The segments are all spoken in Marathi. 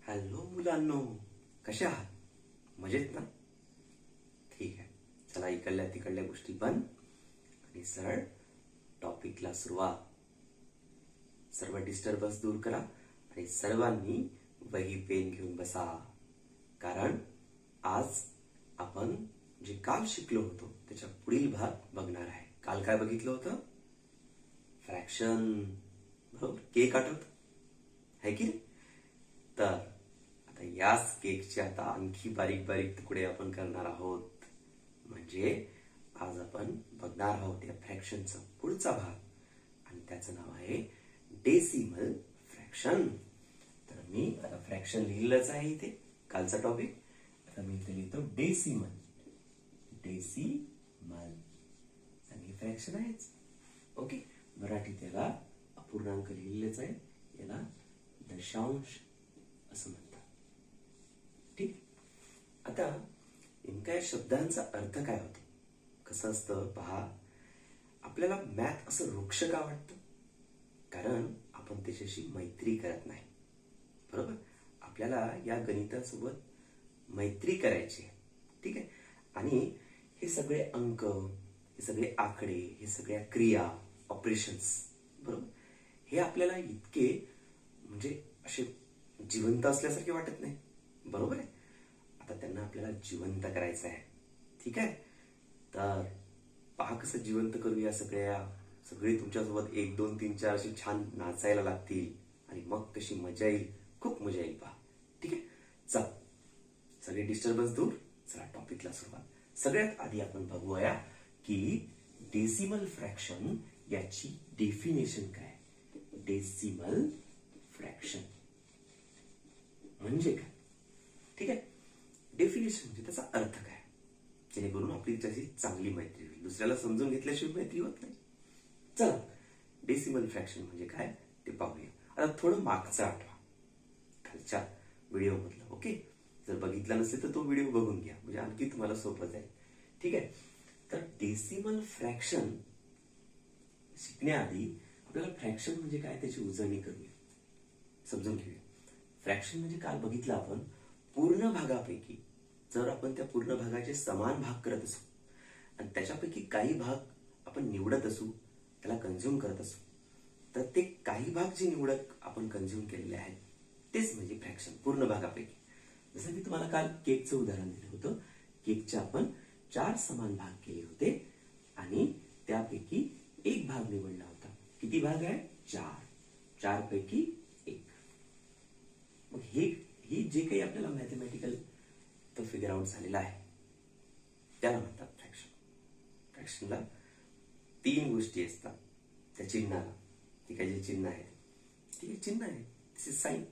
हॅलो मुलांनो, कशा आहात? मजेत ना? ठीक आहे. चला, इकडल्या तिकडल्या गोष्टी बंद आणि सरळ टॉपिकला सुरुवात. सर्व डिस्टर्बन्स दूर करा आणि सर्वांनी वही पेन घेऊन बसा. कारण आज आपण जे काल शिकलो होतो त्याच्या पुढील भाग बघणार आहे. काल काय बघितलं होतं? फ्रॅक्शन. बरोबर, केक आठवत आहे की नाही? तर आता याच केकचे आता आणखी बारीक बारीक तुकडे आपण करणार आहोत. म्हणजे आज आपण बघणार आहोत या फ्रॅक्शनचा पुढचा भाग आणि त्याचं नाव आहे डेसिमल फ्रॅक्शन. तर मी आता फ्रॅक्शन लिहिलंच आहे इथे, कालचा टॉपिक. आता मी इथे लिहितो डेसिमल. डेसिमल आणि फ्रॅक्शन आहेच. ओके, मराठीत याला अपूर्णांक लिहिलेच आहे, याला दशांश असं म्हणतात. ठीक. आता नेमका या शब्दांचा अर्थ काय होतो? कसं असतं पहा, आपल्याला मॅथ असं वृक्ष का वाटतं? कारण आपण त्याच्याशी मैत्री करत नाही. बरोबर, आपल्याला या गणितासोबत मैत्री करायची आहे. ठीक आहे. आणि हे सगळे अंक, हे सगळे आकडे, हे सगळ्या क्रिया, ऑपरेशन्स, बरोबर, हे आपल्याला इतके म्हणजे असे जिवंत असल्यासारखे वाटत नाही. बरोबर आहे. आता त्यांना आपल्याला जिवंत करायचं आहे. ठीक आहे. तर पहा कसं जिवंत करूया. सगळे तुमच्यासोबत 1 2 3 4 असे छान नाचायला लागतील आणि मग कशी मजा येईल, खूप मजा येईल. पहा. ठीक आहे. चल, सगळे डिस्टर्बन्स दूर. चला टॉपिकला सुरुवात. सगळ्यात आधी आपण बघूया की डेसिमल फ्रॅक्शन याची डेफिनेशन काय. डेसिमल फ्रॅक्शन म्हणजे काय? ठीक आहे. डेफिनेशन म्हणजे त्याचा अर्थ काय, जेणेकरून आपली त्याची चांगली मैत्री होईल. दुसऱ्याला समजून घेतल्याशिवाय मैत्री होत नाही. चला, डेसिमल फ्रॅक्शन म्हणजे काय ते पाहूया. आता थोडं मागचं आठवा, खालच्या व्हिडिओ मधलं. ओके, जर बघितला नसेल तर तो व्हिडिओ बघून घ्या, म्हणजे आणखी तुम्हाला सोपं जाईल. ठीक आहे. तर डेसिमल फ्रॅक्शन शिकण्याआधी आपल्याला फ्रॅक्शन म्हणजे काय त्याची उजळणी करूया, समजून घेऊया. फ्रॅक्शन म्हणजे काल बघितलं आपण, पूर्ण भागापैकी जर आपण त्या पूर्ण भागाचे समान भाग करत असू आणि त्याच्यापैकी काही भाग आपण निवडत असू, त्याला कंझ्युम करत असू, तर ते काही भाग जे निवडक आपण कंझ्युम केलेले आहेत तेच म्हणजे फ्रॅक्शन पूर्ण भागापैकी. जसं मी तुम्हाला काल केकचं उदाहरण दिलं होतं. केकचे आपण 4 समान भाग केले होते आणि त्यापैकी एक भाग निवडला होता. किती भाग आहे? 4. 4 पैकी 1. मग हे जे काही आपल्याला मॅथमॅटिकल तो फिगर आउट झालेला आहे त्याला म्हणतात फ्रॅक्शन. फ्रॅक्शनला 3 गोष्टी असतात त्या चिन्हाला. ठीक आहे, जे चिन्ह आहे ठीक आहे, चिन्ह आहे, दिस इज साइन.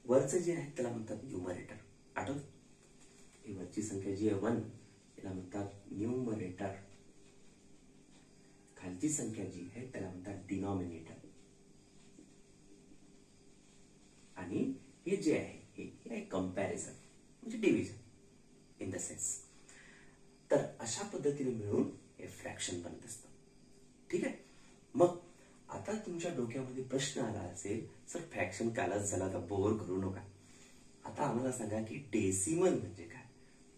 वरचं जे आहे त्याला म्हणतात न्यूमरेटर. आठवत, ही वरची संख्या जी आहे 1 याला म्हणतात न्यूमरेटर. खालची संख्या जी आहे त्याला म्हणतात डिनॉमिनेटर. आणि हे जे आहे हे कंपॅरिझन म्हणजे डिव्हिजन इन द सेन्स. तर अशा पद्धतीने मिळून हे फ्रॅक्शन बनत असतं. ठीक आहे. मग आता तुमच्या डोक्यामध्ये प्रश्न आला असेल, सर फ्रॅक्शन कालच झाला, आता बोर करू नका. आता आम्हाला सांगा की डेसिमल म्हणजे काय.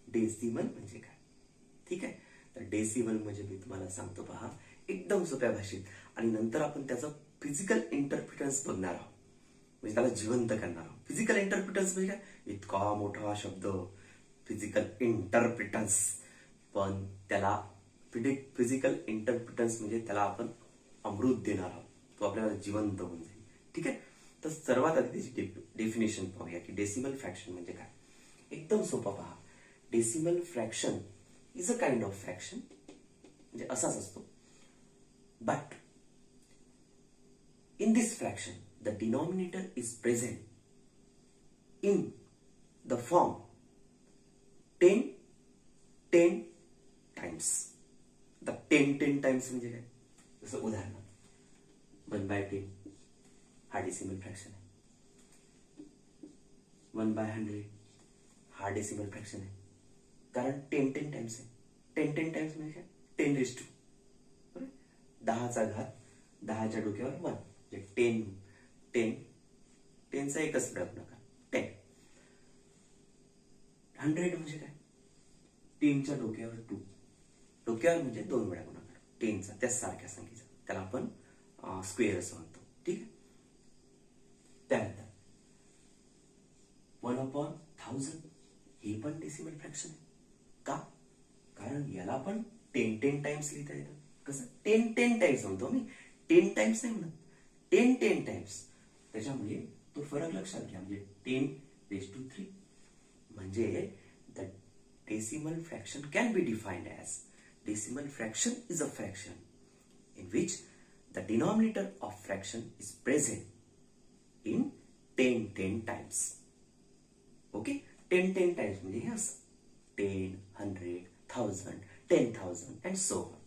डेसिमल म्हणजे काय? ठीक आहे. तर डेसिमल म्हणजे मी तुम्हाला सांगतो पहा, एकदम सोप्या भाषेत, आणि नंतर आपण त्याचं फिजिकल इंटरप्रिटन्स बघणार आहोत, म्हणजे त्याला जिवंत करणार आहोत. फिजिकल इंटरप्रिटन्स म्हणजे काय? इतका मोठा शब्द फिजिकल इंटरप्रिटन्स, पण त्याला फिजिकल इंटरप्रिटन्स म्हणजे त्याला आपण अमृत देणार आहोत, तो आपल्याला जिवंत होऊन जाईल. ठीक आहे. तर सर्वात आधी त्याची डेफिनेशन पाहूया की डेसिमल फ्रॅक्शन म्हणजे काय. एकदम सोपं पहा. Decimal fraction is a kind of fraction, म्हणजे असाच असतो. But in this fraction the denominator is present in the form 10 10 times. the 10 10 times म्हणजे काय? जसं उदाहरणार्थ 1/10 हा डेसिमल फ्रॅक्शन आहे. 1/100 हा डेसिमल फ्रॅक्शन आहे, कारण 10 10 टाइम्स आहे. 10 10 टाइम्स म्हणजे काय? 10⁻². 10चा घात 10च्या डोक्यावर 1, 10 10 टेनचा एकच वेळा गुणाकार 10. 100 म्हणजे काय? 10च्या डोक्यावर 2, डोक्यावर म्हणजे 2 वेळा गुणाकार 10चा, त्याच सारख्या संख्येचा, त्याला आपण स्क्वेअर असं म्हणतो. ठीक आहे. त्यानंतर 1/1000 हे पण डेसिमल फ्रॅक्शन आहे. का? कारण याला आपण 10 टाइम्स लिहिता येतं. कसं? 10 टाइम्स म्हणतो मी, 10 टाइम्स नाही म्हणत, 10 टाइम्स. त्याच्यामुळे तो फरक लक्षात घ्या. म्हणजे 10⁻³ म्हणजे the decimal fraction can be defined as decimal fraction is a fraction in which the denominator of fraction is present in 10 times. Okay, 10 times म्हणजे हे असं 10, 100, 1000, 10,000 and so on.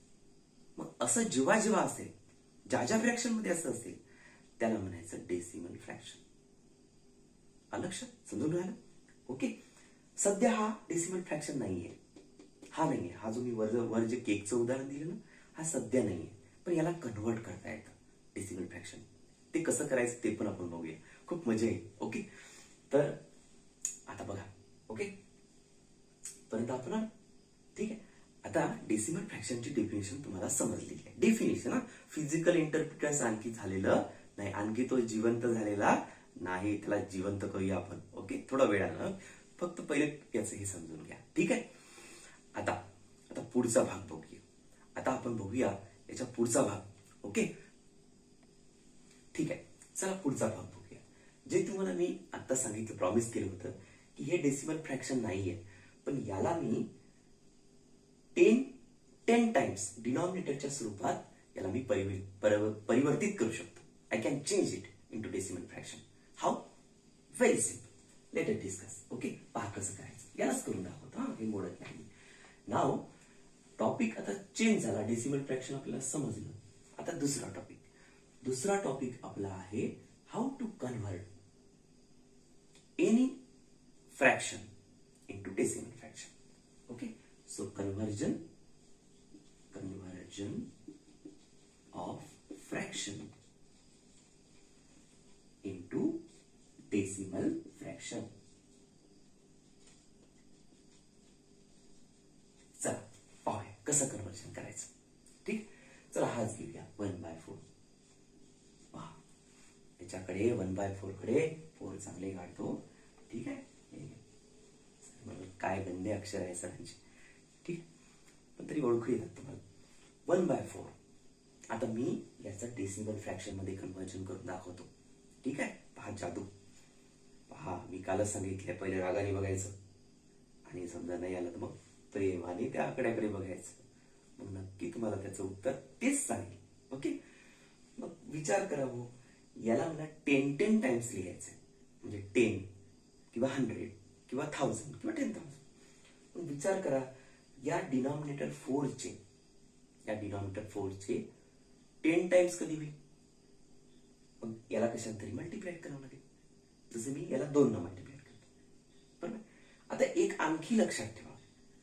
मग असं जेव्हा जेव्हा असेल, ज्या फ्रॅक्शन मध्ये असं असेल, त्याला म्हणायचं डेसिमल फ्रॅक्शन. लक्षात समजून राहिलं? ओके. सध्या हा डेसिमल फ्रॅक्शन नाहीये, हा नाहीये. हा जो मी वर जे केकचं उदाहरण दिलं ना, हा सध्या नाहीये, पण याला कन्व्हर्ट करता येतं डेसिमल फ्रॅक्शन. ते कसं करायचं ते पण आपण बघूया, खूप मजा येईल. ओके. तर आता बघा. ओके, पर्यंत आपण ठीक आहे. आता डेसिमल फ्रॅक्शनची डेफिनेशन तुम्हाला समजली आहे. डेफिनेशन हा फिजिकल इंटरप्रिटेशन आणखी झालेलं नाही, आणखी तो जिवंत झालेला नाही, त्याला जिवंत करूया आपण. ओके, थोडा वेळानं, फक्त पहिले याचं हे समजून घ्या. ठीक आहे. आता पुढचा भाग बघूया. आता आपण बघूया याच्या पुढचा भाग. ओके, ठीक आहे. चला पुढचा भाग बघूया. जे तुम्हाला मी आता सांगितलं, प्रॉमिस केलं होतं की हे डेसिमल फ्रॅक्शन नाहीये, पण याला मी 10 टाइम्स डिनॉमिनेटरच्या स्वरूपात याला मी परिवर्तित करू शकतो. I can change it into decimal fraction. How? Very simple. Let us discuss. Okay, पहा कसं करायचं. यालाच करून दाखवतो. हे मोडत नाही. नाव टॉपिक आता चेंज झाला, डेसिमल फ्रॅक्शन आपल्याला समजलं. आता दुसरा टॉपिक आपला आहे how to convert any fraction into decimal fraction. Okay, so conversion of fraction into decimal fraction. चला पाहूया कसं कन्वर्जन करायचं. ठीक. चला हाच घेऊया 1/4. पहा, याच्याकडे 1/4 कडे 4 चांगले काढतो. ठीक आहे. काय गंदे अक्षर आहे सरांची. ठीक, पण तरी ओळखू येतात तुम्हाला. 1/4. आता मी याचं डेसिमल फ्रॅक्शन मध्ये कन्वर्जन करून दाखवतो. ठीक आहे. पहा जादू. पहा, मी कालच सांगितलंय, पहिले रागाने बघायचं आणि समजा नाही आलं तर मग प्रेमाने त्या आकड्याकडे बघायचं. मग नक्की तुम्हाला त्याचं उत्तर तेच सांगेल. ओके, मग विचार करा हो, याला मला 10 टाइम्स लिहायचंय. म्हणजे 10 किंवा 100 किंवा 1000 किंवा 10,000. पण विचार करा, या डिनॉमिनेटर 4 चे 10 टाइम्स कधी होईल? मग याला कशात तरी मल्टिप्लाय करावं लागेल. जसं मी याला 2 न मल्टिप्लाय करतो. बरोबर. आता एक आणखी लक्षात ठेवा,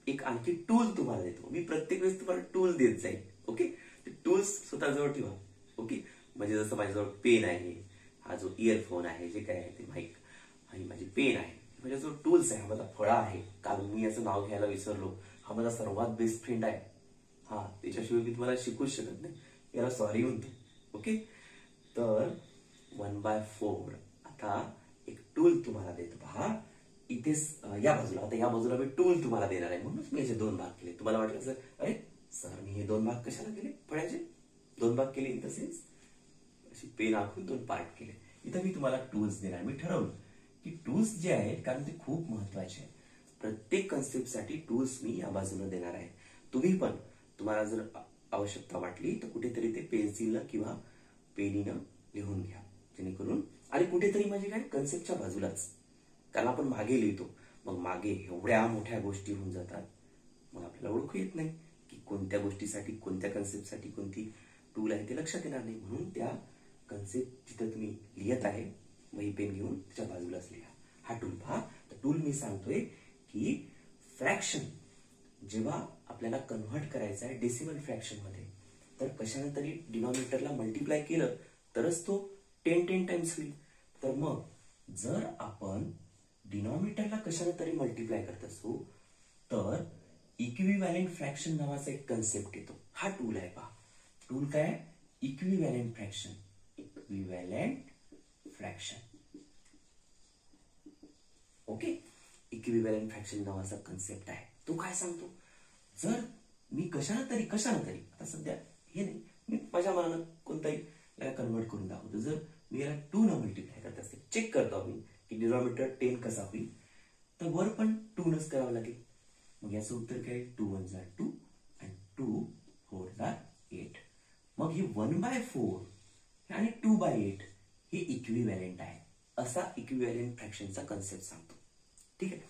एक आणखी टूल तुम्हाला देतो मी. प्रत्येक वेळेस तुम्हाला टूल देत जाईल. ओके, ते टूल्स स्वतःजवळ ठेवा. ओके, म्हणजे जसं माझ्याजवळ पेन आहे, हा जो इयरफोन आहे, जे काय आहे ते माईक, आणि माझी पेन आहे, माझ्याजवळ टूल्स आहे. हा माझा फळा आहे, काल मी याचं नाव घ्यायला विसरलो. हा माझा सर्वात बेस्ट फ्रेंड आहे. हा, त्याच्याशिवाय मी तुम्हाला शिकूच शकत नाही, याला सॉरी म्हणतो. ओके, तर 1/4 आता एक टूल तुम्हाला देतो. पहा इथेच या बाजूला, आता या बाजूला मी टूल तुम्हाला देणार आहे, म्हणून मी याचे 2 भाग केले. तुम्हाला वाटलं सर, अरे सर मी हे 2 भाग कशाला केले? फळ्याचे 2 भाग केले इन द सेन्स अशी पेन आखून 2 पार्ट केले. इथं मी तुम्हाला टूल्स देणार. मी ठरवलं की टूल्स जे आहेत, कारण ते खूप महत्वाचे आहेत, प्रत्येक कन्सेप्टसाठी टूल्स मी या बाजूला देणार आहे. तुम्ही पण, तुम्हाला जर आवश्यकता वाटली तर कुठेतरी ते पेन्सिलनं किंवा पेनीनं लिहून घ्या, जेणेकरून. आणि कुठेतरी म्हणजे काय, कन्सेप्टच्या बाजूलाच, कारण आपण मागे लिहितो, मग मागे एवढ्या मोठ्या गोष्टी होऊन जातात, मग आपल्याला ओळखू येत नाही की कोणत्या गोष्टीसाठी, कोणत्या कन्सेप्टसाठी कोणती टूल आहे ते लक्षात येणार नाही. म्हणून त्या कन्सेप्ट जिथं तुम्ही लिहित आहे, वही पेन घेऊन त्याच्या बाजूलाच लिहा. हा टूल पहा. तर टूल मी सांगतोय की फ्रॅक्शन जेव्हा आपल्याला कन्व्हर्ट करायचा आहे डेसिमल फ्रॅक्शन मध्ये, तर कशाने तरी डिनॉमिनेटरला मल्टिप्लाय केलं तरच तो 10 टाइम्स होईल. तर मग जर आपण डिनॉमिनेटरला कशाने तरी मल्टिप्लाय करत असू तर इक्विव्हॅलेंट फ्रॅक्शन नावाचा एक कन्सेप्ट येतो. हा टूल आहे पहा. टूल काय? Equivalent fraction. Equivalent fraction. Okay. Equivalent fraction नावाचा कन्सेप्ट आहे. तो काय सांगतो? जर मी कशाने तरी आता सध्या हे नाही, मी माझ्या मनानं कोणताही कन्वर्ट करून दाखवतो. जर मी याला 2 न मल्टिप्लाय करत असेल, चेक करतो आम्ही की डिनॉमिनेटर 10 कसा होईल, तर वर पण 2 नच करावं लागेल. मग याचं उत्तर काय? 2 1 जा 2 आणि 2 4 जा 8. मग हे 1/4 आणि 2/8 हे इक्विव्हॅलेंट आहे, असा इक्विव्हॅलेंट फ्रॅक्शनचा कन्सेप्ट सांगतो. ठीक आहे.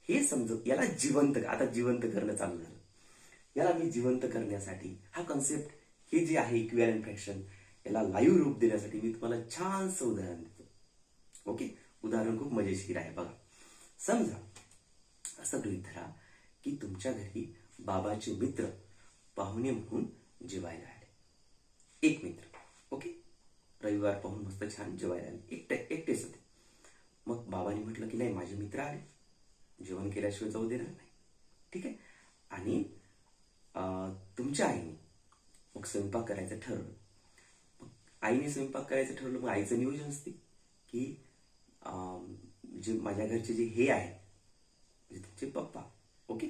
हे समजू, याला जिवंत करणं चालू झालं. याला मी जिवंत करण्यासाठी हा कन्सेप्ट, हे जे आहे इक्विव्हॅलेंट फ्रॅक्शन, याला लाईव्ह रूप देण्यासाठी मी तुम्हाला छानसं उदाहरण देतो. ओके. उदाहरण खूप मजेशीर आहे बघा. समजा असं गृहीत धरा की तुमच्या घरी बाबाचे मित्र पाहुणे म्हणून जेवायला आले. एक मित्र. ओके. रविवार पाहून मस्त छान जेवायला आले. एकटेच होते. मग बाबांनी म्हटलं की नाही, माझे मित्र आले, जेवण केल्याशिवाय जाऊ देणार नाही. ठीक आहे. आणि तुमच्या आईने मग स्वयंपाक करायचं ठरवलं. आईने स्वयंपाक करायचं ठरवलं. मग आईचं नियोजन असते की जे माझ्या घरचे जे हे आहे, म्हणजे तुमचे पप्पा, ओके,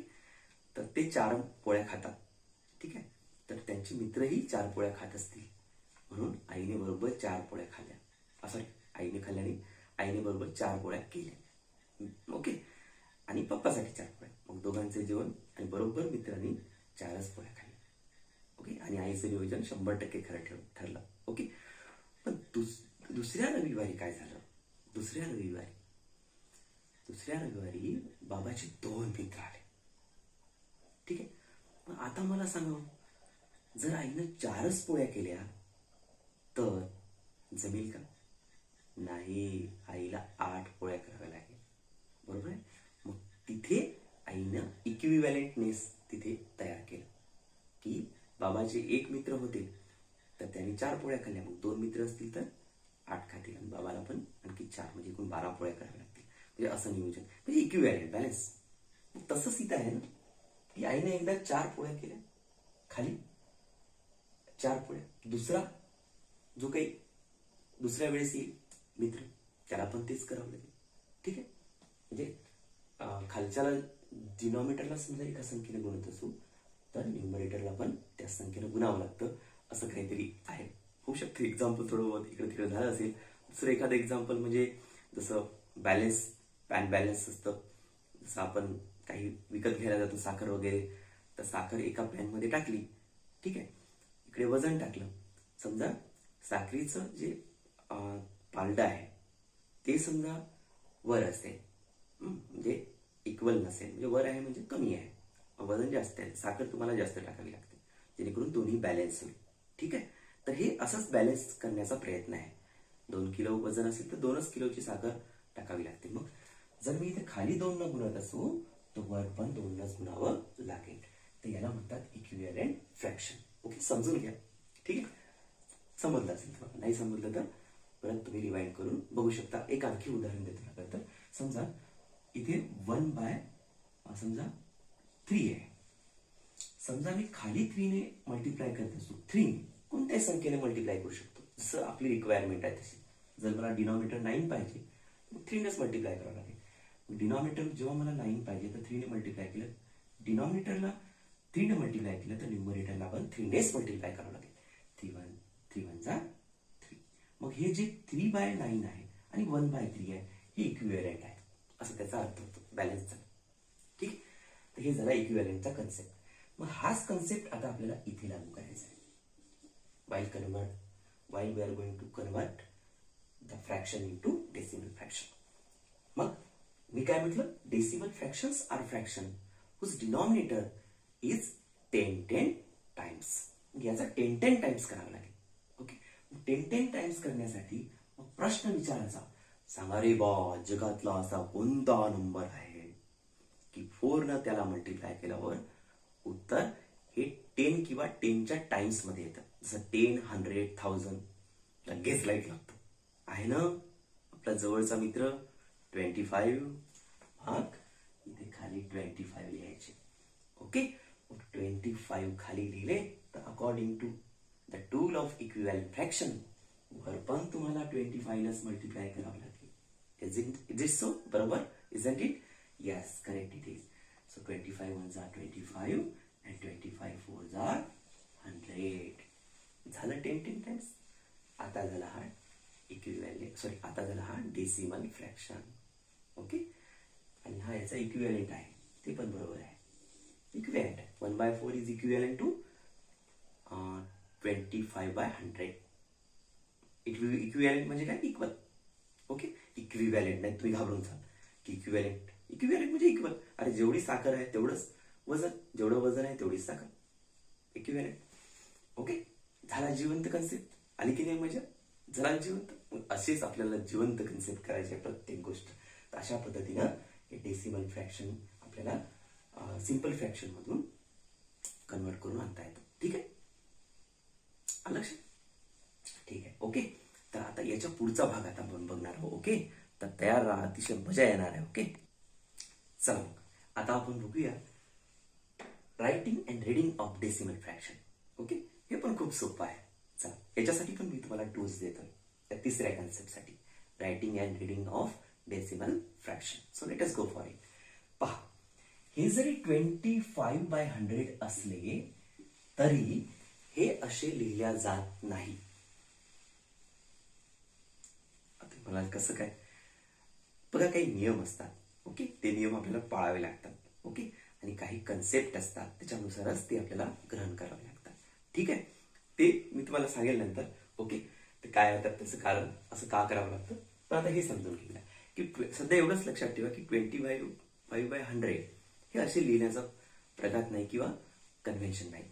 तर ते 4 पोळ्या खातात. ठीक आहे. तर त्यांचे मित्रही 4 पोळ्या खात असतील, म्हणून आईने बरोबर 4 पोळ्या खाल्ल्या. सॉरी, आईने खाल्ल्याने आईने बरोबर 4 पोळ्या केल्या. ओके. आणि पप्पासाठी 4 पोळ्या. मग दोघांचे जेवण आणि बरोबर मित्रांनी 4च पोळ्या खाल्ल्या. ओके. आणि आईचं नियोजन 100% खरं ठरलं. ओके. पण दुसऱ्या रविवारी काय झालं? दुसऱ्या रविवारी बाबाचे 2 मित्र आले. ठीक आहे. पण आता मला सांगा, जर आईनं 4च पोळ्या केल्या तर जमेल का? नाही, आईला 8 पोळ्या कराव्या लागेल. बरोबर आहे. मग तिथे आईनं इक्विव्हॅलेंटनेस तिथे तयार केलं की बाबाचे 1 मित्र होते तर त्यांनी 4 पोळ्या खाल्ल्या. मग 2 मित्र असतील तर 8 खातील आणि बाबाला पण आणखी 4, म्हणजे एकूण 12 पोळ्या कराव्या लागतील. म्हणजे असं नियोजन, म्हणजे इक्विव्हॅलेंट, बॅलन्स. तसंच इथं आहे ना की आईने एकदा 4 पोळ्या केल्या, खाली 4 पोळ्या. दुसरा जो काही दुसऱ्या वेळेस येईल मित्र, त्याला पण तेच करावं लागेल. ठीक आहे. म्हणजे खालच्याला डिनॉमिनेटरला समजा एका संख्येने गुणत असू तर न्यूमरेटरला पण त्या संख्येने गुणावं लागतं, असं काहीतरी आहे. होऊ शकतं एक्झाम्पल थोडं इकडे तिकडे झालं असेल. दुसरं एखादं एक्झाम्पल म्हणजे जसं बॅलन्स, पॅन बॅलन्स असतं. जसं आपण काही विकत घ्यायला जातो, साखर वगैरे, तर साखर एका पॅनमध्ये टाकली. ठीक आहे. इकडे वजन टाकलं. समजा साखरेचं जे पालडं आहे ते समजा वर असेल, म्हणजे इक्वल नसेल, म्हणजे वर आहे म्हणजे कमी आहे, वजन जास्त आहे, साखर तुम्हाला जास्त टाकावी लागते, जेणेकरून दोन्ही बॅलन्स होईल. ठीक आहे. तर हे असंच बॅलन्स करण्याचा प्रयत्न आहे. 2 किलो वजन असेल तर 2च किलोची साखर टाकावी लागते. मग जर मी इथे खाली 2 न गुणत असू तर वर पण 2नच गुणावं लागेल. तर याला म्हणतात इक्विव्हॅलेंट फ्रॅक्शन. ओके. समजून घ्या. ठीक आहे. समजलं असेल तुम्हाला, नाही समजलं तर परत तुम्ही रिवाइंड करून बघू शकता. एक आणखी उदाहरण देतो. तर समजा इथे 1/3 आहे. समजा मी खाली 3 ने मल्टिप्लाय करत असतो, 3 कोणत्याही संख्येने मल्टिप्लाय करू शकतो, जसं आपली रिक्वायरमेंट आहे तशी. जर मला डिनॉमिनेटर 9 पाहिजे मग 3 नेच मल्टिप्लाय करावं लागेल. डिनॉमिनेटर जेव्हा मला 9 पाहिजे तर 3 ने मल्टिप्लाय केलं, डिनॉमिनेटरला 3 ने मल्टिप्लाय केलं तर न्यूमरेटरला पण 3 नेच मल्टिप्लाय करावं लागेल. 3 1 जा 3. मग हे जे 3/9 आहे आणि 1/3 आहे हे इक्विव्हॅलेंट आहे, असं त्याचा अर्थ होतो बॅलन्सचा. ठीक. तर हे झाला इक्विव्हॅलेंटचा कन्सेप्ट. मग हाच कन्सेप्ट आता आपल्याला इथे लागू करायचा आहे. while we are going to convert the fraction into decimal fraction. मग मी काय म्हटलं? Decimal fractions are fraction whose denominator is 10 times. याचा 10 टाइम्स करावं लागेल. ओके. 10 टाइम्स करण्यासाठी मग प्रश्न विचारायचा, सांगा रे बा, जगातला असा कोणता नंबर आहे की 4 न त्याला मल्टिप्लाय केल्यावर उत्तर हे 10 किंवा 10च्या टाइम्स मध्ये येतं. जसं 10, 100, 1000 लगेच लाईट लागतो आहे ना. आपला जवळचा मित्र 25 भाग इथे खाली 25 लिहायचे. ओके, 25 खाली लिहिले तर according to the tool of equivalent fraction वर पण तुम्हाला 25 मल्टिप्लाय करावं लागेल. Is it so? बरोबर, isn't it? Yes, correct it is. So 25 ones are 25 and 25 fours are 100. झालं 10 times. आता झाला हा इक्विव्हॅलेंट, सॉरी, आता झाला हा डेसिमल फ्रॅक्शन. ओके, आणि हा याचा इक्विव्हॅलेंट आहे ते पण बरोबर आहे. Equivalent 1/4 is equivalent to 25/100. Equivalent म्हणजे काय? इक्वल. ओके, इक्विव्हॅलेंट नाही, तुम्ही घाबरून जाल की इक्विव्हॅलेंट म्हणजे इक्वल. अरे जेवढी साखर आहे तेवढंच वजन, जेवढं वजन आहे तेवढीच साखर, इक्विव्हॅलेंट. ओके, झाला जिवंत कन्सेप्ट. आली की नाही मजा? झाला जिवंत. असेच आपल्याला जिवंत कन्सेप्ट करायचे प्रत्येक गोष्ट. तर अशा पद्धतीनं हे डेसिमल फ्रॅक्शन आपल्याला सिंपल फ्रॅक्शन मधून कन्वर्ट करून आणता येतो. ठीक आहे, लक्षात? ठीक आहे. ओके, तर आता याच्या पुढचा भाग आता आपण बघणार आहोत. ओके, तर तयार राहा, अतिशय मजा येणार आहे. ओके, चला मग आता आपण बघूया writing and reading of decimal fraction. Okay, हे पण खूप सोपं आहे. चला, याच्यासाठी पण मी तुम्हाला टूल्स देतोय त्या तिसऱ्या कन्सेप्टसाठी, writing and reading of decimal fraction. So let us go for it. पहा, हे जरी 25/100 असले तरी हे असे लिहिल्या जात नाही. मला कसं काय? बघा, काही नियम असतात. ओके, ते नियम आपल्याला पाळावे लागतात. ओके, आणि काही कन्सेप्ट असतात त्याच्यानुसारच ते आपल्याला ग्रहण करावे लागतात. ठीक आहे, ते मी तुम्हाला सांगेल नंतर. ओके, ते काय होतात त्याचं कारण, असं का करावं लागतं. पण आता हे समजून घेऊया की सध्या एवढंच लक्षात ठेवा की 25/100 हे असे लिहिण्याचा प्रघात नाही किंवा कन्व्हेन्शन नाही.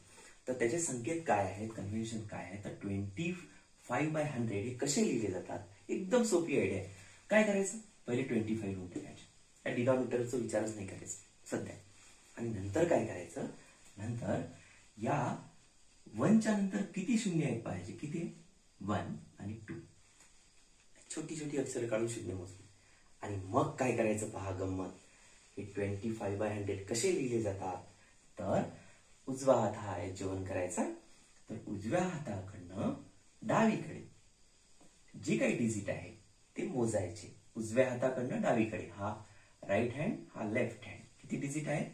तर त्याचे संकेत काय आहेत, कन्व्हेन्शन काय आहे, तर 25/100 हे कसे लिहिले जातात. एकदम सोपी आयडिया आहे. काय करायचं, पहिले 25 लिहून टाकायचे, त्या डिनॉमिनेटरचा विचारच नाही करायचा सध्या. आणि नंतर काय करायचं, नंतर या 1च्या नंतर किती शून्य आहेत पाहिजे, किती? 1 आणि 2. छोटी छोटी अक्षरं काढून शून्य मोजली. आणि मग काय करायचं, पहा गंमत. हे 25/100 कसे लिहिले जातात, तर उजवा हात हा आहे जेवण करायचा, तर उजव्या हाताकडनं डावीकडे जे काही डिजिट आहे ते मोजायचे. उजव्या हाताकडनं डावीकडे, हा राईट हँड, हा लेफ्ट हँड. किती डिजिट आहेत,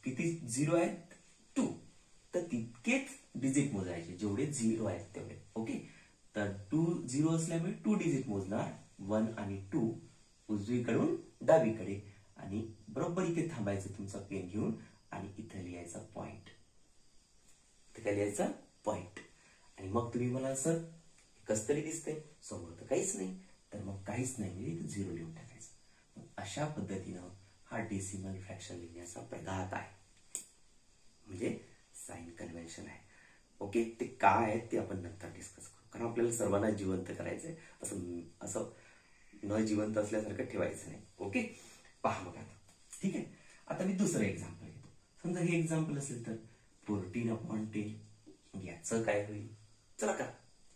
किती झिरो आहेत, 2. तर तितकेच डिजिट मोजायचे, जेवढे झिरो आहेत तेवढे. ओके, तर 2 झिरो असल्यामुळे 2 डिजिट मोजणार, 1 आणि 2 उजवीकडून डावीकडे. आणि बरोबर इथे थांबायचं तुमचा पेन घेऊन आणि इथे लिहायचा पॉइंट. इथे काय लिहायचा, पॉइंट. आणि मग तुम्ही मला सर कस तरी दिसतंय, समोर तर काहीच नाही, तर मग काहीच नाही म्हणजे इथे झिरो लिहून टाकायचं. अशा पद्धतीनं हा डेसिमल फ्रॅक्शन लिहिण्याचा प्रघात आहे, म्हणजे साइन कन्व्हेन्शन आहे. ओके, ते काय आहे ते आपण नंतर डिस्कस करू, कारण आपल्याला सर्वांना जिवंत करायचंय. असं न जिवंत असल्यासारखं ठेवायचं नाही. ओके, पहा मग आता. ठीक आहे, आता मी दुसरं एक्झाम्पल घेतो. समजा हे एक्झाम्पल असेल तर 14/10 याचं काय होईल. चला करा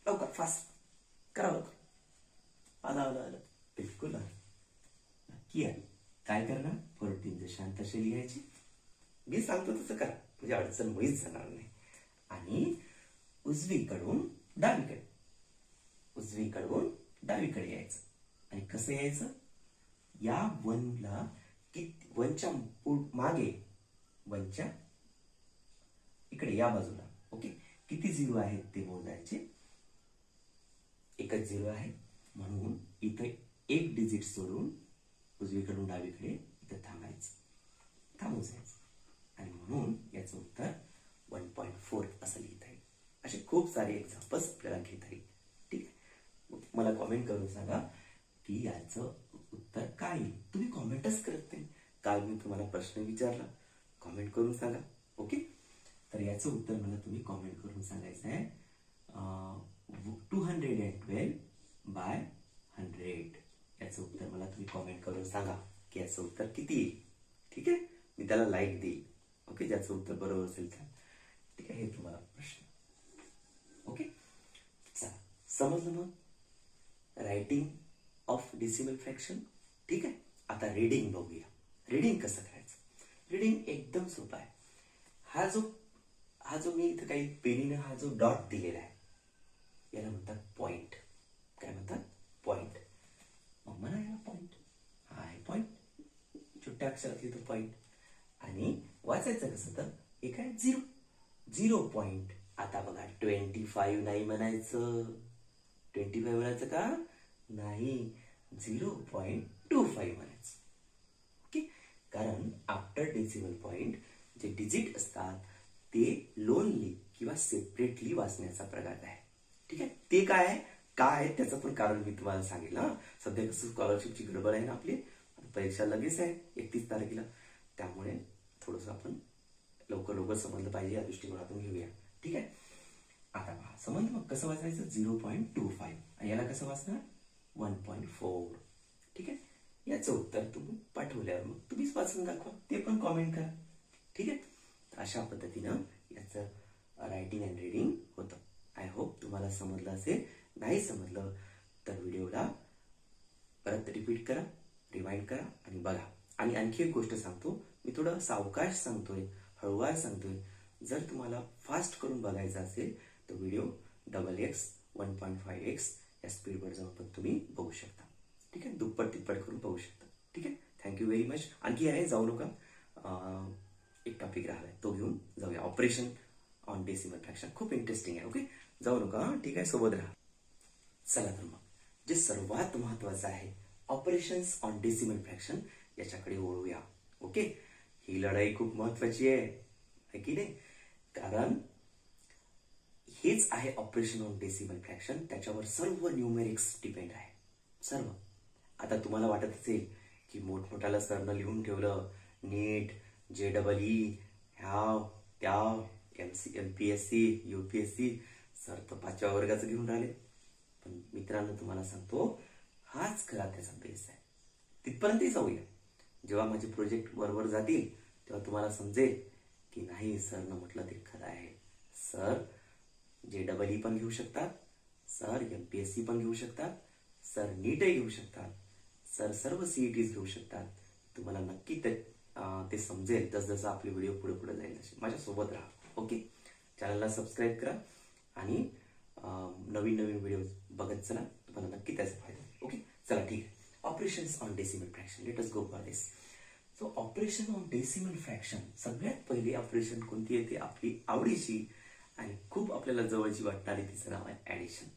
लवकर, फास्ट करा लवकर. आलं बिलकुल आलं, नक्की आहे. काय करणार, 14 शांत असे लिहायचे. मी सांगतो तसं करा, म्हणजे अडचण मुळीच जाणार नाही. आणि उजवीकडून डावीकडे यायचं. आणि कसं यायचं, या 1ला वनच्या मागे, वनच्या इकडे या बाजूला. ओके, किती झिरो आहेत ते मोजायचे. एकच झिरो आहे म्हणून इथे एक डिजिट सोडून उजवीकडून डावीकडे इथे थांबून जायचं. आणि म्हणून याचं उत्तर 1.4 असं लिहिता येईल. असे खूप सारे एक्झाम्पल्स आपल्याला घेता येईल. ठीक आहे, मला कॉमेंट करून सांगा की याचं उत्तर काय येईल. तुम्ही कॉमेंटच करत नाही. काल मी तुम्हाला प्रश्न विचारला, कॉमेंट करून सांगा. ओके, तर याचं उत्तर मला तुम्ही कॉमेंट करून सांगायचं आहे. 212/100 याचं उत्तर मला तुम्ही कॉमेंट करून सांगा की याचं उत्तर किती येईल. ठीक आहे, मी त्याला लाईक देईल. ओके, ज्याचं उत्तर बरोबर असेल तर. ठीक आहे, हे तुम्हाला प्रश्न. ओके, चला समजलं मग रायटिंग ऑफ डेसिमल फ्रॅक्शन. ठीक आहे. आता रीडिंग बघूया. रीडिंग कसं करायचं. रीडिंग एकदम सोपं आहे. हा जो मी इथं काही पेनीनं हा जो डॉट दिलेला आहे याला म्हणतात पॉइंट. काय म्हणतात? पॉइंट. मग म्हणा याला पॉइंट. हा आहे पॉइंट. छोट्या अक्षरात लिहितो पॉइंट. आणि वाचायचं कसं तर हे काय 0 पॉइंट. आता बघा 25 नाही म्हणायचं. 25 म्हणायचं का नाही. 0.25 म्हणायचं. ओके. कारण आफ्टर डेसिमल पॉइंट जे डिजिट असतात ते लोनली किंवा सेपरेटली वाचण्याचा प्रकार आहे. ठीक आहे. ते काय आहे त्याचं पण कारण मी तुम्हाला सांगेल. सध्या कसं स्कॉलरशिपची गडबड आहे ना आपली. परीक्षा लगेच आहे 31 तारखेला. त्यामुळे थोडस आपण लवकर समजलं पाहिजे या दृष्टिकोनातून घेऊया. ठीक आहे. आता पहा समजलं मग कसं वाचायचं. 0.25 आणि याला कसं वाचणार 1.4. ठीक आहे. याचं उत्तर तुम्ही पाठवल्यावर मग तुम्हीच वाचून दाखवा. ते पण कॉमेंट करा. ठीक आहे. अशा पद्धतीनं याचं रायटिंग अँड रीडिंग होतं. आय होप तुम्हाला समजलं असेल. नाही समजलं तर व्हिडिओला परत रिपीट करा, रिवाइंड करा आणि बघा. आणि आणखी एक गोष्ट सांगतो, मी थोडं सावकाश सांगतोय, हळूवार सांगतोय. जर तुम्हाला फास्ट करून बघायचं असेल तर व्हिडिओ XX 1.5x या स्पीडवर जाऊन पण तुम्ही बघू शकता. ठीक आहे. दुप्पट तिप्पट करून बघू शकता. ठीक आहे. Thank you very much. आणखी आहे जाऊ नका. एक टॉपिक राहिलाय तो घेऊन जाऊया. ऑपरेशन ऑन डेसिमल फ्रॅक्शन खूप इंटरेस्टिंग आहे. ओके. जाऊ नका. ठीक आहे. सोबत राहा. चला तर मग जे सर्वात महत्वाचं आहे ऑपरेशन्स ऑन डेसिमल फ्रॅक्शन याच्याकडे वळूया. ओके. ही लढाई खूप महत्वाची आहे की नाही. कारण हेच आहे ऑपरेशन ऑन डेसिमल फ्रॅक्शन. त्याच्यावर सर्व न्यूमेरिक्स डिपेंड आहे. सर्व. आता तुम्हाला वाटत असेल की मोठमोठ्याला सरनं लिहून ठेवलं नीट, JEE, ह्याव त्याव, MPSC, UPSC, सर तर 5व्या वर्गाचं घेऊन राहिले. पण मित्रांनो तुम्हाला सांगतो हाच खरा त्याचा बेस आहे. तिथपर्यंतही जाऊया. जेव्हा माझे प्रोजेक्ट बरोबर जातील तेव्हा तुम्हाला समजेल की नाही सरनं म्हटलं ते खरं आहे. सर JEE पण घेऊ शकतात, सर MPSC पण घेऊ शकतात, सर नीटही घेऊ शकतात, सर सर्व CETs घेऊ शकतात. तुम्हाला नक्की ते समजेल जसं आपले व्हिडिओ पुढे पुढे जाईल तसे. माझ्यासोबत राहा. ओके. चॅनलला सबस्क्राईब करा आणि नवीन व्हिडिओ बघत चला. तुम्हाला नक्की त्याचा फायदा होईल. ओके. चला ठीक आहे. Operations on decimal fraction. Late us go for this. So operation on decimal fraction सगळ्यात पहिली ऑपरेशन कोणती येते आपली आवडीची आणि खूप आपल्याला जवळची वाटणारी तिचं नाव आहे ऍडिशन.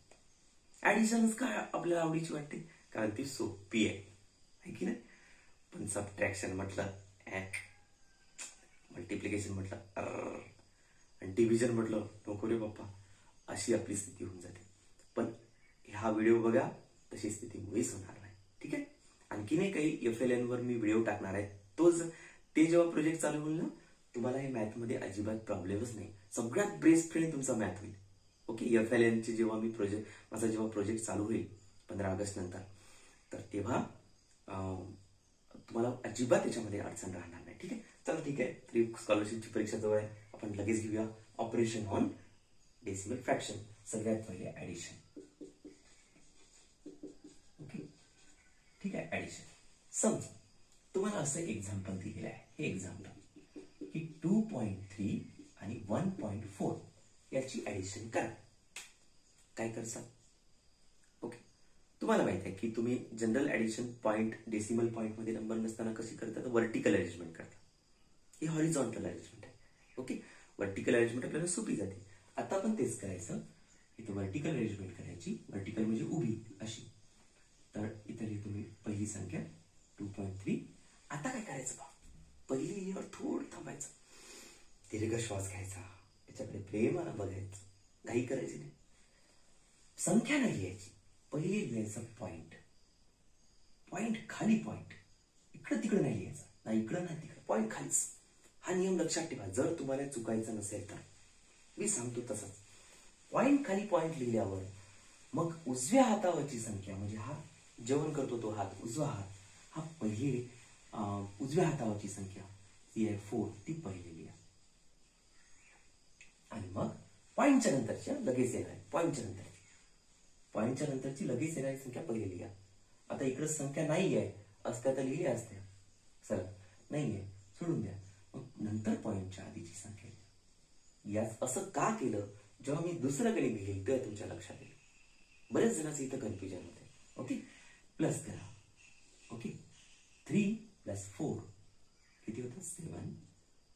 ऍडिशनच काय आपल्याला आवडीची वाटते कारण ती सोपी आहे की नाही. पण सबट्रॅक्शन म्हटलं मल्टिप्लिकेशन म्हटलं आणि डिव्हिजन म्हटलं नको रे बाप्पा अशी आपली स्थिती होऊन जाते. पण हा व्हिडिओ बघा तशी स्थिती मुळीच होणार नाही. ठीक आहे. आणखी नाही काही FLN वर मी व्हिडिओ टाकणार आहे. ते जेव्हा प्रोजेक्ट चालू होईल ना तुम्हाला हे मॅथमध्ये अजिबात प्रॉब्लेमच नाही. सगळ्यात बेस्ट फ्रेंड तुमचा मॅथ होईल. ओके. FLN चे जेव्हा माझा जेव्हा प्रोजेक्ट चालू होईल 15 ऑगस्ट नंतर तर तेव्हा तुम्हाला अजिबात त्याच्यामध्ये अडचण राहणार नाही. ठीक आहे. चला ठीक आहे. तरी स्कॉलरशिपची परीक्षा जवळ आहे. आपण लगेच घेऊया ऑपरेशन ऑन डेसिमल फ्रॅक्शन. सगळ्यात पहिले ऍडिशन. ओके. ठीक आहे. ऍडिशन. समजा तुम्हाला असं एक्झाम्पल दिलेलं आहे. हे एक्झाम्पल की 2.3 आणि 1.4 याची ऍडिशन करा. काय करसा. ओके. तुम्हाला माहित आहे की तुम्ही general addition point decimal point मध्ये नंबर नसताना कशी करतात व्हर्टिकल अरेंजमेंट करतात. ही हॉरिझॉन्टल अरेंजमेंट आहे. ओके. व्हर्टिकल अरेंजमेंट आपल्याला सोपी जाते. आता पण तेच करायचं. इथे व्हर्टिकल अरेंजमेंट करायची. व्हर्टिकल म्हणजे उभी अशी. तर इथे तुम्ही पहिली संख्या 2.3. आता काय करायचं बा पहिली लिहिल्यावर थोडं थांबायचं. दीर्घ श्वास घ्यायचा. याच्याकडे प्रेमानं बघायचं. घाई करायची नाही. संख्या नाही लिहायची. पहिली लिहायचं पॉइंट. पॉइंट खाली पॉइंट. इकडं तिकडं नाही लिहायचं. ना इकडं ना तिकडं. पॉइंट खालीच. हा नियम लक्षात ठेवा. जर तुम्हाला चुकायचं नसेल तर मी सांगतो तसंच. पॉइंट खाली पॉइंट लिहिल्यावर मग उजव्या हातावरची संख्या म्हणजे हा जेवण करतो तो हात उजवा हात हा पहिली उजव्या हातावरची संख्या ती आहे 4 ती पहिली लिहा. आणि मग पॉइंटच्या नंतरच्या लगेच येणार पॉइंटच्या नंतरची लगेच येणारी संख्या पहिली लिहा. आता इकडे संख्या नाही आहे, असत्या तर लिहिल्या असत्या. चला, नाही आहे, सोडून द्या. मग नंतर पॉईंटच्या आधीची संख्या लिहा. याच असं का केलं, जेव्हा मी दुसरं गणित लिहिलं तेव्हा तुमच्या लक्षात येईल. बरेच जणांचं इथं कन्फ्युजन होते. ओके, प्लस करा. ओके, 3 + 4 किती होतं? 7.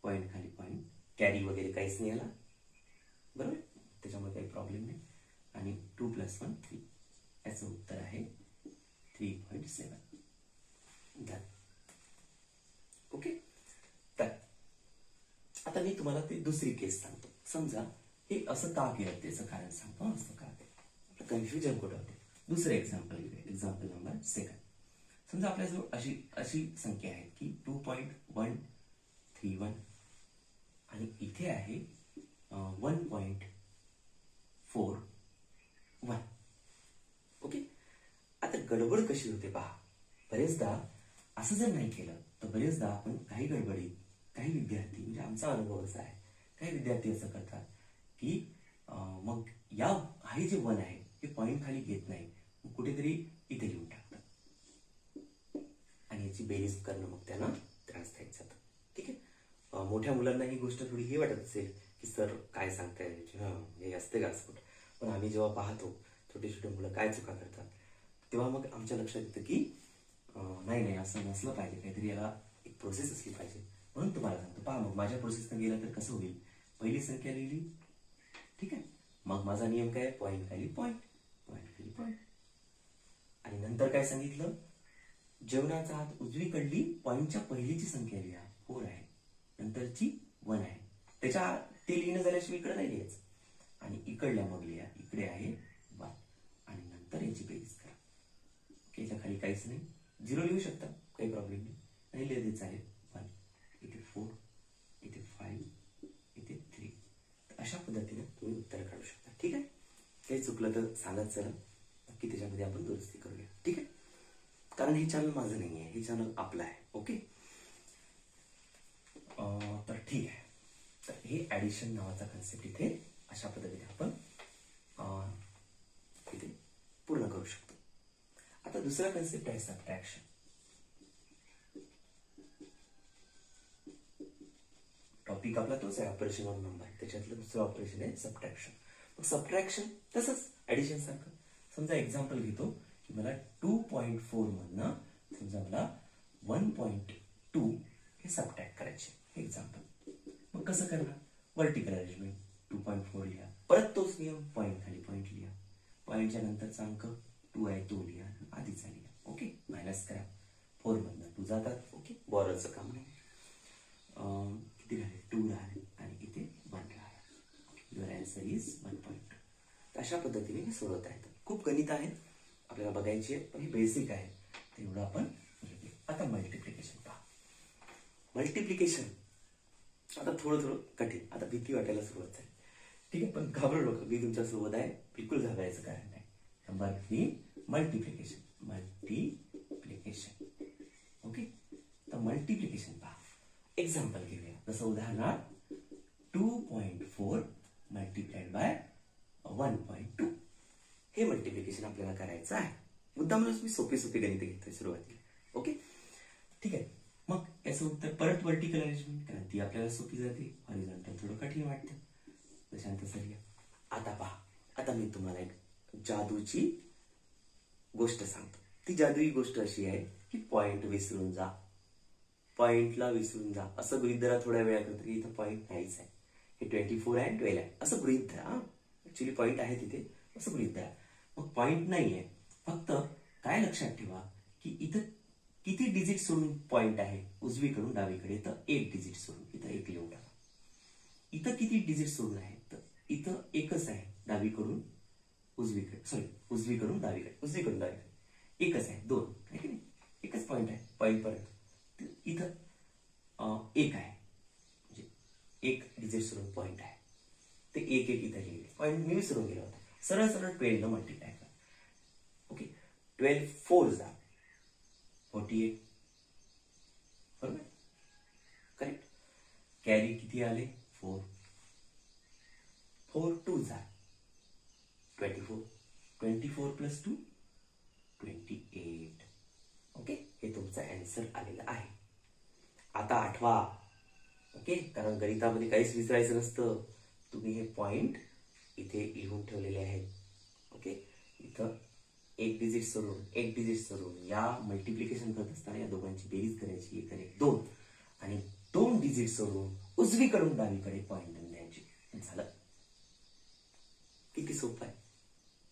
पॉईंट खाली पॉईंट, कॅरी वगैरे काहीच नाही आला, बरोबर, त्याच्यामुळे काही प्रॉब्लेम नाही. आणि 2 + 1 3. याचं उत्तर आहे 3.7. डन. ओके, तर आता मी तुम्हाला ते दुसरी केस सांगतो. समजा हे असं का केलं त्याचं कारण सांगतो. असं का ते कन्फ्युजन कुठं होते. दुसरं एक्झाम्पल घेऊया. Example number 2. समजा आपल्याजवळ अशी अशी संख्या आहे की 2.131 आणि इथे आहे 1.41. ओके, आता गडबड कशी होते पहा. बरेचदा असं जर नाही केलं तर बरेचदा आपण काही गडबडीत काही विद्यार्थी, म्हणजे आमचा अनुभव असा आहे, काही विद्यार्थी असं करतात की मग हे जे 1 आहे हे पॉईंट खाली घेत नाही, कुठेतरी इथे लिहून टाकतात आणि याची बेरीज करणं मग त्यांना त्रास द्यायचा. ठीक आहे, मोठ्या मुलांना ही गोष्ट थोडी हे वाटत असेल की सर काय सांगताय, हे असते का असं. पण आम्ही जेव्हा पाहतो छोटे छोटे मुलं काय चुका करतात, तेव्हा मग आमच्या लक्षात येतं की नाही असं नसलं पाहिजे, काहीतरी याला एक प्रोसेस असली पाहिजे. म्हणून तुम्हाला सांगतो, पहा मग माझ्या प्रोसेसनं गेला तर कसं होईल. पहिली संख्या लिहिली, ठीक आहे, मग माझा नियम काय, पॉईंट खाली पॉईंट, पॉईंट खाली पॉईंट. आणि नंतर काय सांगितलं, जेवणाचा हात उजवीकडली पॉईंटच्या पहिलीची संख्या लिहा, 4 आहे, नंतरची 1 आहे. ते लिहिणं झाल्याशिवाय इकडे नाही लिहायचं. आणि इकडल्या मग लिहा, इकडे आहे 1 आणि नंतर याची बेरीज करा. याच्या खाली काहीच नाही, 0 लिहू शकता, काही प्रॉब्लेम नाही लिहिले चालेल. 1 इथे 4, इथे 5, इथे 3. अशा पद्धतीने तुम्ही उत्तर काढू शकता. ठीक आहे, काही चुकलं तर सांगत चला, नक्की त्याच्यामध्ये आपण दुरुस्ती करूया. ठीक आहे, कारण हे चॅनल माझं नाही आहे, हे चॅनल आपलं आहे. ओके, तर ठीक आहे. तर हे ऍडिशन नावाचा कन्सेप्ट इथे अशा पद्धतीने आपण इथे पूर्ण करू शकतो. आता दुसरा कन्सेप्ट आहे सबट्रॅक्शन. टॉपिक आपला तोच आहे, ऑपरेशन ऑन नंबर. त्याच्यातलं दुसरं ऑपरेशन आहे सबट्रॅक्शन. मग सबट्रॅक्शन तसंच ऍडिशन सारखं. समजा एक्झाम्पल घेतो की मला 2.4 मधनं समजा मला 1.2 हे सबट्रॅक्ट करायचे. एक्झाम्पल, मग कसं करणार, वर्टिकल अरेंजमेंट. 2.4 लिहा, परत तोच नियम, पॉईंट खाली पॉईंट लिहा, पॉईंटच्या नंतरचा अंक 2 आहे तो लिहा, आधीचा लिहा. ओके, मायनस करा, 4 मधनं 2 जातात. ओके, बॉररचं काम नाही. किती राहिले, 2 राहिले आणि इथे 1 राहिला. Your answer is 1.2. अशा पद्धतीने हे सोडवता येतं. खूप गणित आहेत आपल्याला बघायची आहे, पण हे बेसिक आहे, तेवढं आपण घेतले. आता मल्टिप्लिकेशन पहा. मल्टिप्लिकेशन आता थोडं कठीण, आता भीती वाटायला सुरुवात झाली. ठीक आहे, पण घाबरू नका, मी तुमच्या सोबत आहे, बिलकुल घाबरायचं कारण नाही. Number 3 multiplication. ओके, तर मल्टिप्लिकेशन पहा. एक्झाम्पल घेऊया, जसं उदाहरणार्थ 2.4 मल्टिप्लाइड बाय 1.2. हे मल्टिप्लिकेशन आपल्याला करायचं आहे. मुद्दामूनच मी सोपी गणित घेतोय सुरुवातीला. ओके, ठीक आहे. मग याचं उत्तर परत वर्टिकल अरेंजमेंट, कारण ती आपल्याला सोपी जाते. हॉरिझॉन्टल थोडं कठीण वाटतं. जशांत सर आता पहा, आता मी तुम्हाला एक जादूची गोष्ट सांगतो. ती जादुई गोष्ट अशी आहे की पॉइंट विसरून जा, पॉइंटला विसरून जा, असं गृहीत धरा. थोड्या वेळाकरता इथं पॉइंट नाहीच आहे, हे 24 आहे 12 आहे असं गृहीत धरा. ऍक्च्युली पॉइंट आहे तिथे, असं गृहीत धरा. मग पॉइंट नाहीये, फक्त काय लक्षात ठेवा की इथं किती डिजिट सोडून पॉइंट आहे, उजवीकडून डावीकडे, तर 1 डिजिट सोडून इथं 1 लिहून टाका. इथं किती डिजिट सोडून आहे, तर इथं एकच आहे, डावीकडून उजवीकडे, उजवीकडून डावीकडे एकच आहे, 2 आहे की नाही, एकच पॉइंट आहे पॉइंट पर्यंत. इथं 1 आहे, म्हणजे 1 डिजिट सोडून पॉइंट आहे, ते 1 इथं लिहिले. पॉइंट मी विसरून गेलो होतो. सरळ 12 न मल्टिप्लाय करा. ओके, 12 4 जा 48, बरोबर, करेक्ट. कॅरी किती आले, 4. 4 2 जा 24, 24 + 2 28. ओके, हे तुमचं आन्सर आलेलं आहे. आता आठवा. ओके, कारण गणितामध्ये काहीच विसरायचं नसतं. तुम्ही हे पॉइंट इथे लिहून ठेवलेले आहेत. ओके, इथं एक डिजिट सोडून या मल्टिप्लिकेशन करत असताना या दोघांची बेरीज करायची. 1 आणि 1 2 आणि 2 डिजिट सोडून उजवीकडून डावीकडे पॉइंट द्यायची. झालं. किती सोपं आहे.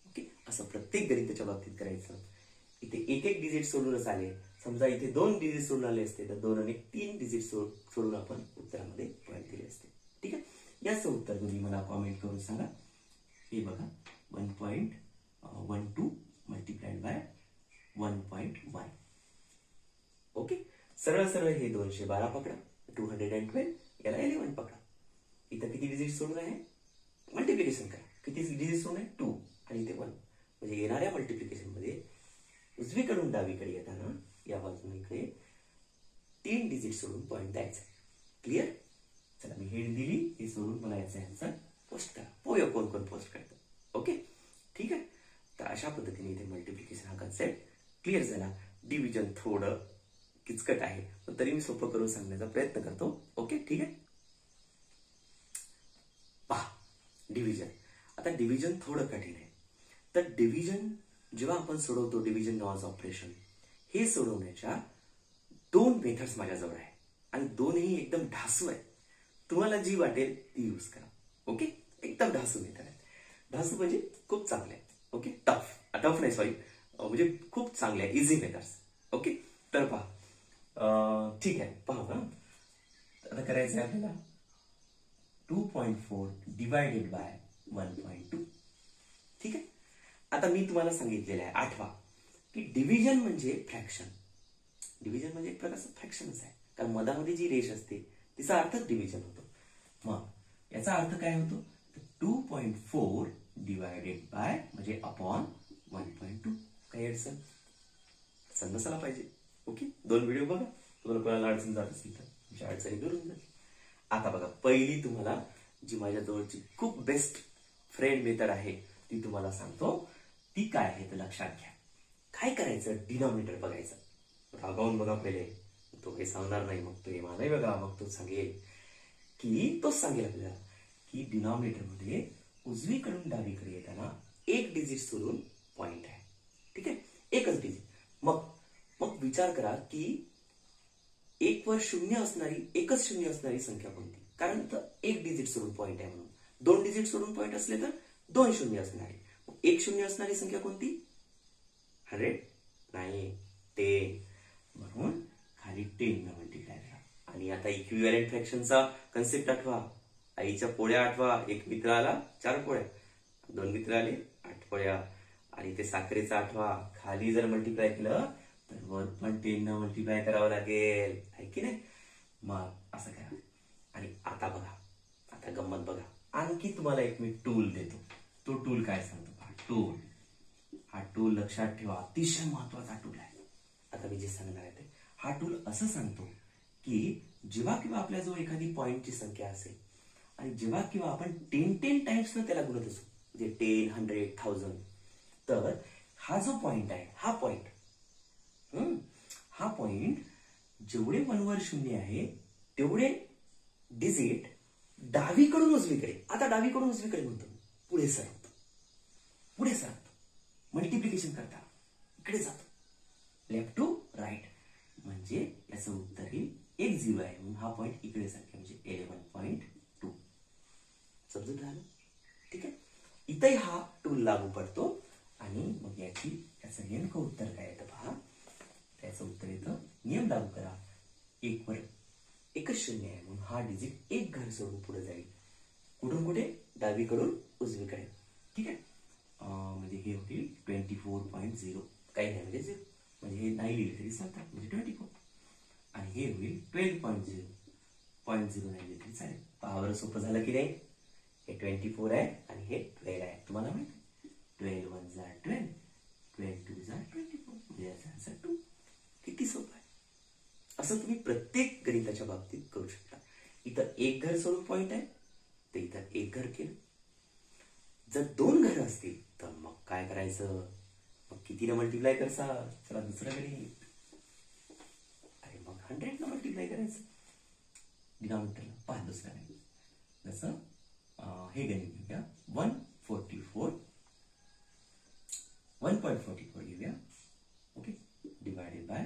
ओके, असं प्रत्येक गणिताच्या बाबतीत करायचं. इथे एक डिजिट सोडूनच आले. समजा इथे 2 डिजिट सोडून आले असते तर 2 आणि 3 डिजिट सोडून आपण उत्तरामध्ये पॉइंट दिले असते. ठीक आहे, याचं उत्तर तुम्ही मला कॉमेंट करून सांगा. हे बघा 1.12 मल्टिप्लाइड बाय 1.1. ओके, सरळ सरळ हे 212 पकडा, 212 याला 11 पकडा. इथं किती डिजिट सोडून आहे मल्टिप्लिकेशन करा. किती डिजिट सोडून आहे 2 आणि इथे 1. म्हणजे येणाऱ्या मल्टिप्लिकेशन मध्ये उजवीकडून डावीकडे येताना या बाजूने इकडे 3 डिजिट सोडून पॉइंट द्यायचा. क्लिअर. चला, मी हेड दिली. हे सोडून मला याचा आन्सर पोस्ट करा. पोय कोण कोण पोस्ट करतं. ओके, ठीक आहे. तर अशा पद्धतीने इथे मल्टिप्लिकेशन हा कन्सेप्ट क्लिअर झाला. डिव्हिजन थोडं किचकट आहे पण तरी मी सोपं करून सांगण्याचा प्रयत्न करतो. ओके, ठीक आहे. पहा, डिव्हिजन. आता डिव्हिजन थोडं कठीण आहे. तर डिव्हिजन जेव्हा आपण सोडवतो, डिव्हिजन नावाचं ऑपरेशन, हे सोडवण्याच्या 2 मेथड्स माझ्याजवळ आहे आणि दोन्ही एकदम ढासू आहे. तुम्हाला जी वाटेल ती यूज करा. ओके, एकदम ढासू मेथड आहे. ढासू म्हणजे खूप चांगले आहे. ओके, टफ नाही, सॉरी, म्हणजे खूप चांगले आहे, इझी मेथड्स. ओके, तर पहा. ठीक आहे, पहा. आता करायचं आहे आपल्याला 2.4 डिवायडेड बाय 1.2. ठीक आहे. आता मी तुम्हाला सांगितलेलं आहे, आठवा, की डिव्हिजन म्हणजे फ्रॅक्शन. डिव्हिजन म्हणजे एक प्रकारचं फ्रॅक्शनच आहे, कारण मधामध्ये जी रेष असते तिचा अर्थच डिव्हिजन होतो. मग याचा अर्थ काय होतो, 2.4 डिवायडेड बाय म्हणजे अपॉन 1.2. काही अडचण नसायला पाहिजे. ओके, 2 व्हिडिओ बघा. तुम्हाला कोणाला अडचण जात असेल तर तुमच्या अडचणी दूर होऊन जाईल. आता बघा, पहिली तुम्हाला जी माझ्या जवळची खूप बेस्ट फ्रेंड मेथड आहे ती तुम्हाला सांगतो. ती काय आहे तर लक्षात घ्या. काय करायचं, डिनॉमिनेटर बघायचं. रागावून बघा पहिले. तो काही सांगणार नाही, मग तो नाही बघा, मग तो सांगेल की तोच सांगेल आपल्याला की डिनॉमिनेटर मध्ये उजवीकडून डावीकडे येताना 1 डिजिट सोडून पॉइंट आहे. ठीक आहे, एकच डिजिट. मग विचार करा की 1 वर एकच शून्य असणारी संख्या कोणती. कारण तर 1 डिजिट सोडून पॉइंट आहे म्हणून. 2 डिजिट सोडून पॉइंट असले तर 2 शून्य असणारी. 1 शून्य असणारी संख्या कोणती, 100 नाही, 10. म्हणून खाली 10 न मल्टिप्लाय करा. आणि आता इक्विव्हॅलेंट फ्रॅक्शनचा कन्सेप्ट आठवा. आईच्या पोळ्या आठवा. 1 मित्र आला 4 पोळ्या, 2 मित्र आले 8 पोळ्या. आणि ते साखरेचा आठवा. खाली जर मल्टिप्लाय केलं तर वर पण 10 न मल्टिप्लाय करावं लागेल, आहे की नाही. मग असं करा. आणि आता बघा, आता गंमत बघा. आणखी तुम्हाला एक मी टूल देतो. तो टूल काय सांगतो, हा टूल लक्षात ठेवा, अतिशय महत्वाचा टूल आहे. आता मी जे सांगणार आहे ते, हा टूल असं सांगतो की जेव्हा किंवा आपल्याजवळ एखादी पॉइंटची संख्या असेल आणि जेव्हा किंवा आपण 10 टाइम्स न त्याला गुणत असू, म्हणजे 10, 100, 1000, तर हा जो पॉइंट आहे, हा पॉइंट जेवढे 1 वर शून्य आहे तेवढे डिजिट डावीकडून उजवीकडे, आता डावीकडून उजवीकडे म्हणतो, पुढे सरकतो. मल्टिप्लिकेशन करता इकडे जातो, लेफ्ट टू राईट. म्हणजे याचं उत्तर येईल 1 0 आहे म्हणून हा पॉइंट इकडे सरकेल, म्हणजे 11.2. समजून राहिलं. ठीक आहे. इथे हा टूल लागू पडतो आणि मग याचं नेमकं उत्तर काय येतं पहा. त्याचं उत्तर येतं, नियम लागू करा, 1 वर एकच शून्य आहे म्हणून हा डिजिट 1 घर सोडून पुढे जाईल. कुठून कुठे, डावीकडून उजवीकडे. ठीक आहे. म्हणजे हे होईल 24.0, काही नाही म्हणजे 0, म्हणजे हे नाही लिहिले तरी चालतात, म्हणजे 24. आणि हे होईल 12.0, 0.0 नाही लिहिले तरी चालेल. पहा सोपं झालं की नाही. हे 24 आहे आणि हे 12 आहे. तुम्हाला माहिती, 12 1 जा 12, 12 2 जा 24, म्हणजे याचा आन्सर 2. किती सोपं आहे. असं तुम्ही प्रत्येक गणिताच्या बाबतीत करू शकता. इथं 1 घर सोडून पॉइंट आहे, तर इथं 1 घर केलं. जर 2 घरं असतील तर मग काय करायचं, मग कितीनं मल्टिप्लाय करसा? चला दुसऱ्याकडे. अरे मग 100 मल्टिप्लाय करायचं डिनॉमिनेटरला. पहा दुसऱ्याकडे जसं हे गणित घेऊया. 1.44 घेऊया. ओके, डिवायडेड बाय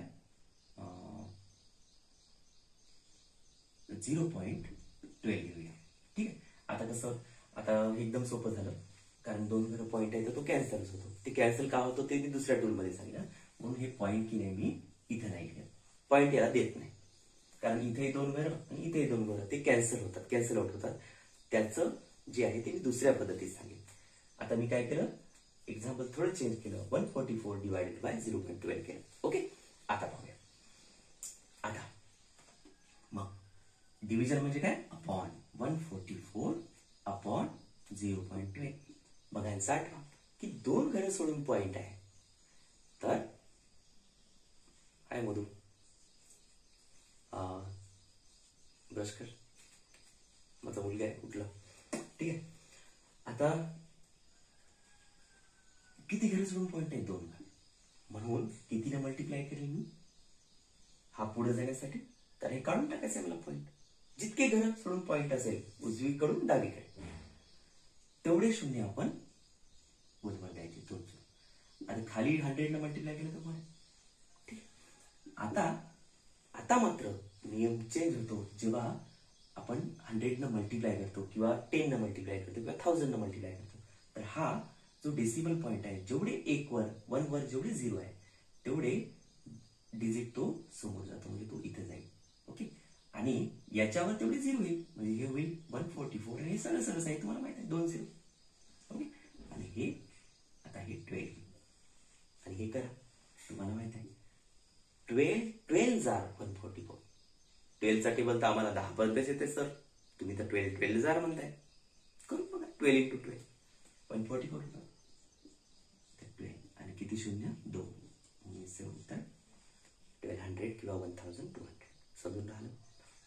0.12 घेऊया. ठीक आहे. आता कसं, आता एकदम सोपं झालं, कारण 2 घरं पॉईंट आहे तर तो कॅन्सलच होतो. ते कॅन्सल का होतो ते मी दुसऱ्या टूलमध्ये सांगितलं. म्हणून हे पॉईंट की नाही मी इथे नाही घेत. पॉईंट याला देत नाही, कारण इथे 2 घरं आणि इथे 2 घरं ते कॅन्सल होतात, कॅन्सल आउट होतात. त्याचं जे आहे ते मी दुसऱ्या पद्धतीत सांगेन. आता मी काय केलं, एक्झाम्पल थोडं चेंज केलं. 144 डिवायडेड बाय 0.12 केलं. ओके, आता पाहूया. आता मग डिव्हिजन म्हणजे काय? अपॉन. 144 अपॉन 0.12. बघा यांचा आठवा की 2 घरं सोडून पॉइंट आहे. तर काय मधू ब्रश कर, माझा मुलगा आहे कुठला. ठीक आहे. आता किती घरं सोडून पॉइंट आहे? 2 घरं. म्हणून कितीने मल्टिप्लाय करेल मी हा पुढे जाण्यासाठी? तर हे काढून टाकायचं आहे मला पॉइंट. जितके घरं सोडून पॉइंट असेल उजवीकडून डावीकडे तेवढे शून्य आपण उजवळ द्यायचे. 2. आणि खाली 100 मल्टिप्लाय केलं तर पॉइंट. ठीक. आता मात्र नियम चेंज होतो जेव्हा आपण 100 मल्टिप्लाय करतो किंवा 10 मल्टिप्लाय करतो किंवा 1000 मल्टिप्लाय करतो. तर हा जो डेसिमल पॉइंट आहे, जेवढे 1 वर जेवढे 0 आहे तेवढे डिजिट तो समोर जातो, म्हणजे तो इथे जाईल. ओके, आणि याच्यावर तेवढे 0 होईल, म्हणजे हे होईल 144. आणि हे सरळ सरळ आहे, तुम्हाला माहित आहे 2 0. ओके, आणि हे आता हे 12 आणि हे करा, तुम्हाला माहित आहे 12 जार 144. 12 चा टेबल तर आम्हाला 10 पर्यंतच येते सर, तुम्ही तर 12 जार म्हणताय. करून बघा. 12 × 12 144 होतं. 12 आणि किती शून्य? 2. उत्तर 1200 किंवा 1200. समजून राहिलं?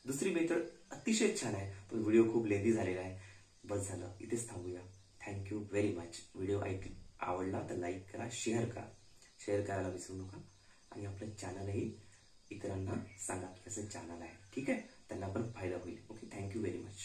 दुसरी मेथड अतिशय छान आहे, पण व्हिडिओ खूप लेंदी झालेला आहे. बस झालं, इथेच थांबूया. Thank you very much. व्हिडिओ आवडला तर लाईक करा, शेअर करा. शेअर करायला विसरू नका. आणि आपलं चॅनलही इतरांना सांगा की असं चॅनल आहे. ठीक आहे, त्यांना पण फायदा होईल. Okay, thank you very much.